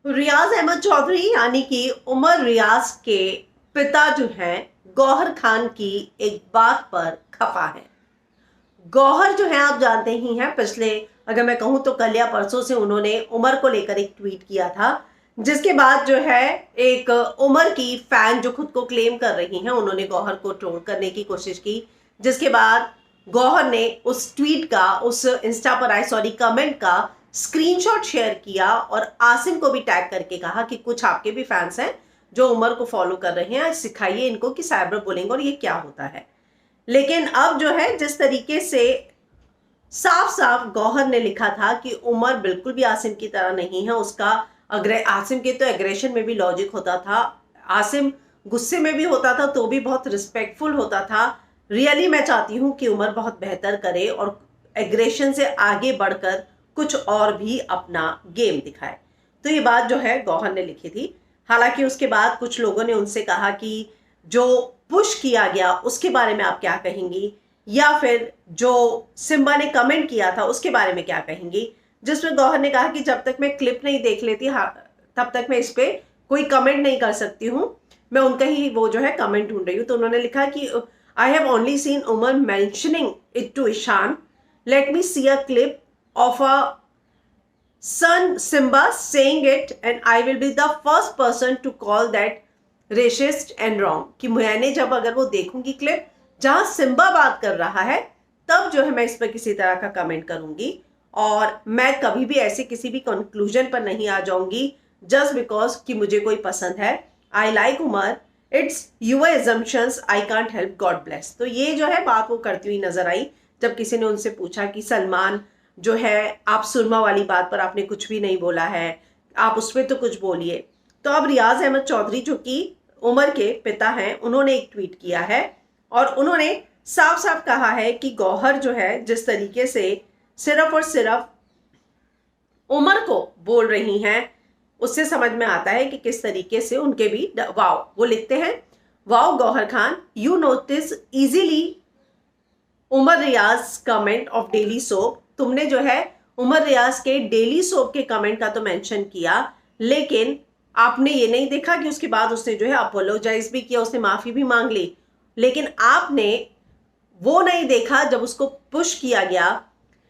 रियाज अहमद चौधरी यानी कि उमर रियाज के पिता जो हैं गौहर खान की एक बात पर खफा है। गौहर जो है आप जानते ही हैं, पिछले अगर मैं कहूं तो कल या परसों से उन्होंने उमर को लेकर एक ट्वीट किया था, जिसके बाद जो है एक उमर की फैन जो खुद को क्लेम कर रही हैं उन्होंने गौहर को ट्रोल करने की कोशिश की, जिसके बाद गौहर ने उस ट्वीट का, उस इंस्टा पर आए सॉरी कमेंट का स्क्रीनशॉट शेयर किया और आसिम को भी टैग करके कहा कि कुछ आपके भी फैंस हैं जो उमर को फॉलो कर रहे हैं, सिखाइए इनको कि साइबर बुलिंग और ये क्या होता है। लेकिन अब जो है जिस तरीके से साफ साफ गौहर ने लिखा था कि उमर बिल्कुल भी आसिम की तरह नहीं है, उसका आसिम के तो एग्रेशन में भी लॉजिक होता था, आसिम गुस्से में भी होता था तो भी बहुत रिस्पेक्टफुल होता था। रियली मैं चाहती हूँ कि उमर बहुत बेहतर करे और एग्रेशन से आगे बढ़कर कुछ और भी अपना गेम दिखाए। तो ये बात जो है गौहर ने लिखी थी। हालांकि उसके बाद कुछ लोगों ने उनसे कहा कि जो पुश किया गया उसके बारे में आप क्या कहेंगी, या फिर जो सिम्बा ने कमेंट किया था उसके बारे में क्या कहेंगी, जिसमें गौहर ने कहा कि जब तक मैं क्लिप नहीं देख लेती तब तक मैं इस पे कोई कमेंट नहीं कर सकती हूँ, मैं उनका ही वो जो है कमेंट ढूंढ रही हूँ। तो उन्होंने लिखा कि I have only seen Umar mentioning it to Ishaan, let me see a clip of a son Simba saying it and I will be the first person to call that racist and wrong। कि मैंने जब अगर वो देखूंगी clip जहां Simba बात कर रहा है तब जो है मैं इस पर किसी तरह का कमेंट करूंगी, और मैं कभी भी ऐसे किसी भी कंक्लूजन पर नहीं आ जाऊंगी जस्ट बिकॉज कि मुझे कोई पसंद है। I like Umar, it's your assumptions, I can't help, God bless. तो ये जो है बात वो करती हुई नजर आई जब किसी ने उनसे पूछा कि सलमान जो है आप सुरमा वाली बात पर आपने कुछ भी नहीं बोला है, आप उस पर तो कुछ बोलिए। तो अब रियाज अहमद चौधरी जो कि उमर के पिता हैं उन्होंने एक ट्वीट किया है और उन्होंने साफ साफ कहा है कि गौहर जो है जिस तरीके से सिर्फ और सिर्फ उमर को बोल रही हैं उससे समझ में आता है कि किस तरीके से उनके भी वाओ, वो लिखते हैं wow Gauhar Khan, you notice easily Umar Riaz comment of daily soap. तुमने जो है उमर रियाज के डेली सोप के कमेंट का तो मेंशन किया, लेकिन आपने ये नहीं देखा कि उसके बाद उसने जो है अपोलोजाइज भी किया, उसने माफी भी मांग ली, लेकिन आपने वो नहीं देखा जब उसको पुश किया गया,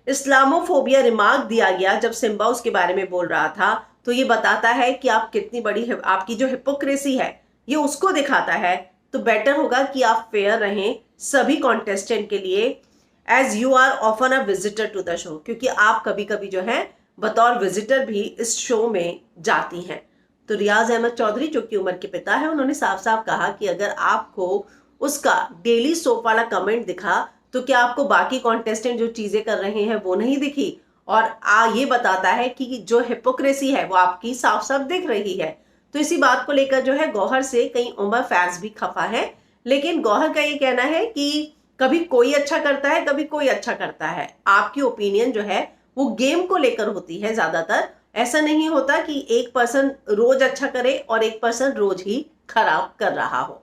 इस्लामोफोबिया रिमार्क दिया गया जब सिम्बा उसके बारे में बोल रहा था। तो ये बताता है कि आप कितनी बड़ी आपकी जो हिपोक्रेसी है ये उसको दिखाता है। तो बेटर होगा कि आप फेयर रहें सभी कॉन्टेस्टेंट के लिए, as you are often a visitor to the show, क्योंकि आप कभी कभी जो है बतौर विजिटर भी इस शो में जाती हैं। तो रियाज अहमद चौधरी जो कि उमर के पिता है उन्होंने साफ साफ कहा कि अगर आपको उसका डेली सोप वाला कमेंट दिखा तो क्या आपको बाकी कॉन्टेस्टेंट जो चीजें कर रहे हैं वो नहीं दिखी, और ये बताता है कि जो हिपोक्रेसी है वो आपकी साफ साफ दिख रही है। तो इसी बात को लेकर जो है गौहर से कई उमर फैंस भी खफा है, लेकिन गौहर का ये कहना है कि कभी कोई अच्छा करता है कभी कोई अच्छा करता है, आपकी ओपिनियन जो है वो गेम को लेकर होती है ज्यादातर। ऐसा नहीं होता कि एक पर्सन रोज अच्छा करे और एक पर्सन रोज ही खराब कर रहा हो।